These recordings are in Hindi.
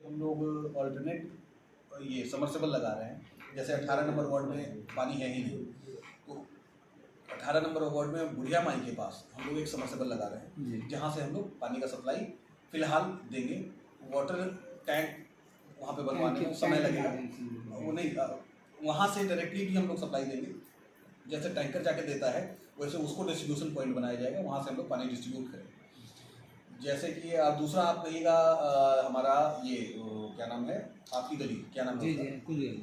हम लोग ऑल्टरनेट ये समरसेबल लगा रहे हैं। जैसे 18 नंबर वार्ड में पानी है ही नहीं, तो 18 नंबर वार्ड में बुढ़िया माई के पास हम लोग एक समरसेबल लगा रहे हैं, जहाँ से हम लोग पानी का सप्लाई फिलहाल देंगे। वाटर टैंक वहाँ पे बनवाने में समय लगेगा, वो नहीं, वहाँ से डायरेक्टली भी हम लोग सप्लाई देंगे। जैसे टैंकर जाके देता है वैसे उसको डिस्ट्रीब्यूशन पॉइंट बनाया जाएगा, वहाँ से हम लोग पानी डिस्ट्रीब्यूट करेंगे। जैसे कि दूसरा आप कहिएगा, हमारा ये क्या नाम है आपकी गली, क्या नाम है? कुंज गली।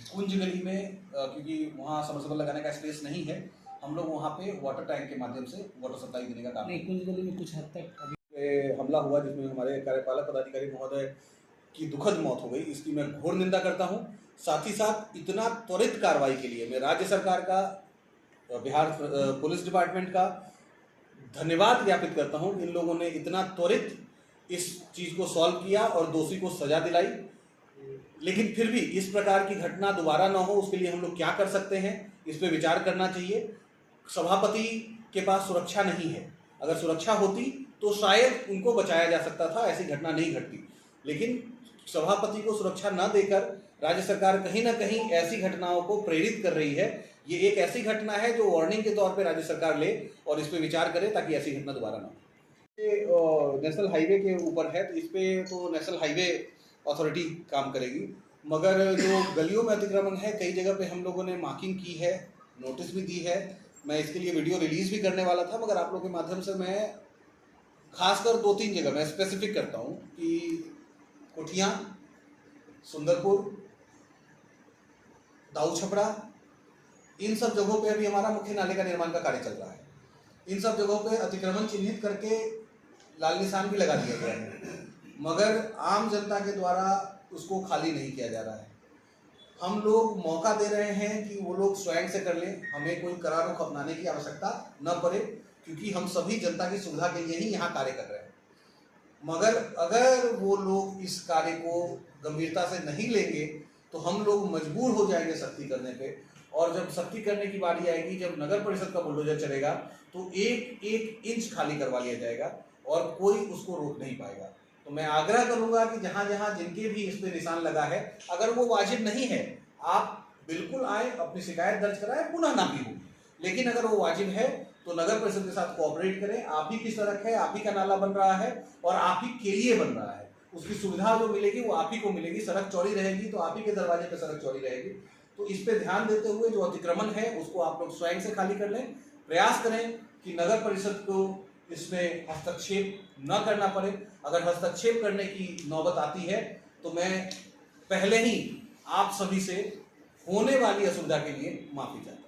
कुंज गली में क्योंकि वहाँ समरसेबल लगाने का स्पेस नहीं है, हम लोग वहाँ पे वाटर टैंक के माध्यम से वाटर सप्लाई देने का काम नहीं, कुंज गली में कुछ हद तक अभी हमला हुआ जिसमें हमारे कार्यपालक पदाधिकारी महोदय की दुखद मौत हो गई। इसकी मैं घोर निंदा करता हूँ। साथ ही साथ इतना त्वरित कार्रवाई के लिए मैं राज्य सरकार का, बिहार पुलिस डिपार्टमेंट का धन्यवाद ज्ञापित करता हूँ। इन लोगों ने इतना त्वरित इस चीज़ को सॉल्व किया और दोषी को सजा दिलाई। लेकिन फिर भी इस प्रकार की घटना दोबारा ना हो, उसके लिए हम लोग क्या कर सकते हैं, इस पर विचार करना चाहिए। सभापति के पास सुरक्षा नहीं है, अगर सुरक्षा होती तो शायद उनको बचाया जा सकता था, ऐसी घटना नहीं घटती। लेकिन सभापति को सुरक्षा न देकर राज्य सरकार कहीं ना कहीं ऐसी घटनाओं को प्रेरित कर रही है। ये एक ऐसी घटना है जो वार्निंग के तौर पे राज्य सरकार ले और इस पे विचार करे ताकि ऐसी घटना दोबारा ना हो। नेशनल हाईवे के ऊपर है, तो इस पे तो नेशनल हाईवे अथॉरिटी काम करेगी, मगर जो गलियों में अतिक्रमण है कई जगह पे हम लोगों ने मार्किंग की है, नोटिस भी दी है। मैं इसके लिए वीडियो रिलीज भी करने वाला था, मगर आप लोगों के माध्यम से मैं खासकर 2-3 जगह मैं स्पेसिफिक करता हूँ कि कुठिया, सुंदरपुर, दाऊ छपड़ा, इन सब जगहों पे अभी हमारा मुख्य नाले का निर्माण का कार्य चल रहा है। इन सब जगहों पे अतिक्रमण चिन्हित करके लाल निशान भी लगा दिया गया है, मगर आम जनता के द्वारा उसको खाली नहीं किया जा रहा है। हम लोग मौका दे रहे हैं कि वो लोग स्वयं से कर लें, हमें कोई कड़ा रुख अपनाने की आवश्यकता न पड़े, क्योंकि हम सभी जनता की सुविधा के लिए ही यहाँ कार्य कर रहे हैं। मगर अगर वो लोग इस कार्य को गंभीरता से नहीं लेंगे तो हम लोग मजबूर हो जाएंगे सख्ती करने पे, और जब सख्ती करने की बारी आएगी, जब नगर परिषद का बुलडोजर चलेगा तो एक एक इंच खाली करवा लिया जाएगा और कोई उसको रोक नहीं पाएगा। तो मैं आग्रह करूंगा कि जहां जहां जिनके भी इस पे निशान लगा है, अगर वो वाजिब नहीं है, आप बिल्कुल आए, अपनी शिकायत दर्ज कराएं, पुनः ना भी हो। लेकिन अगर वो वाजिब है तो नगर परिषद के साथ कोऑपरेट करें। आप ही की सड़क है, आप ही का नाला बन रहा है और आप ही के लिए बन रहा है, उसकी सुविधा जो मिलेगी वो आप ही को मिलेगी। सड़क चौड़ी रहेगी तो आप ही के दरवाजे पे सड़क चौड़ी रहेगी। तो इस पे ध्यान देते हुए जो अतिक्रमण है उसको आप लोग स्वयं से खाली कर लें। प्रयास करें कि नगर परिषद को इसमें हस्तक्षेप न करना पड़े। अगर हस्तक्षेप करने की नौबत आती है तो मैं पहले ही आप सभी से होने वाली असुविधा के लिए माफी चाहता हूँ।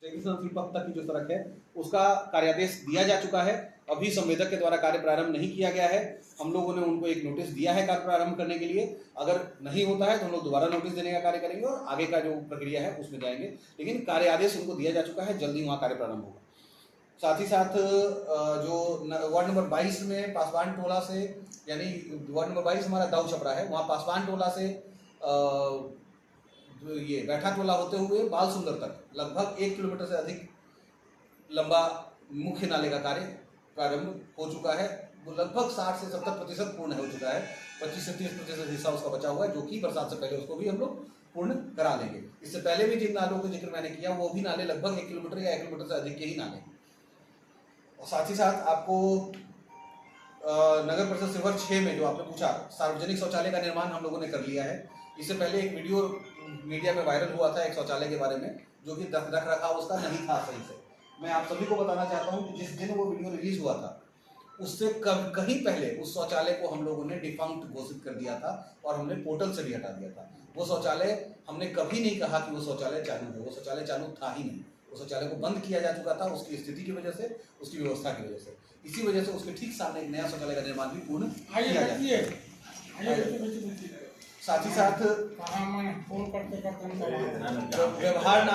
तक की जो सड़क है उसका कार्यादेश दिया जा चुका है, अभी संवेदक के द्वारा कार्य प्रारंभ नहीं किया गया है। हम लोगों ने उनको एक नोटिस दिया है कार्य प्रारंभ करने के लिए। अगर नहीं होता है तो हम लोग दोबारा नोटिस देने का कार्य करेंगे और आगे का जो प्रक्रिया है उसमें जाएंगे, लेकिन कार्य आदेश उनको दिया जा चुका है, जल्दी वहाँ कार्य प्रारंभ होगा। साथ ही साथ जो वार्ड नंबर 22 में पासवान टोला से, यानी वार्ड नंबर 22 हमारा दाऊ छपरा है, वहाँ पासवान टोला से ये बैठा टोला होते हुए बाल सुंदर तक लगभग 1 किलोमीटर से अधिक लंबा मुख्य नाले का कार्य प्रारंभ हो चुका है। वो लगभग 60 से 70% पूर्ण हो चुका है। 25 से 30% हिस्सा उसका बचा हुआ है, जो कि बरसात से पहले उसको भी हम लोग पूर्ण करा लेंगे। इससे पहले भी जिन नालों का जिक्र मैंने किया वो भी नाले लगभग 1 किलोमीटर या 1 किलोमीटर से अधिक के ही नाले। और साथ ही साथ आपको नगर परिषद सिवर 6 में जो आपने पूछा, सार्वजनिक शौचालय का निर्माण हम लोगों ने कर लिया है। इससे पहले एक वीडियो मीडिया में वायरल हुआ था एक शौचालय के बारे में, जो कि रख रखाव उसका नहीं था सही से। मैं आप सभी को बताना चाहता हूं कि जिस दिन वो वीडियो रिलीज हुआ था उससे कहीं पहले उस शौचालय को हम लोगों ने डिफंक्ट घोषित कर दिया था और हमने पोर्टल से भी हटा दिया था। वो शौचालय हमने कभी नहीं कहा कि वो शौचालय चालू है, वो शौचालय चालू था ही नहीं। उस शौचालय को बंद किया जा चुका था उसकी स्थिति की वजह से, उसकी व्यवस्था की वजह से। इसी वजह से उसके ठीक सामने एक नया शौचालय का निर्माण भी पूर्ण किया जाए। साथ ही साथ व्यवहार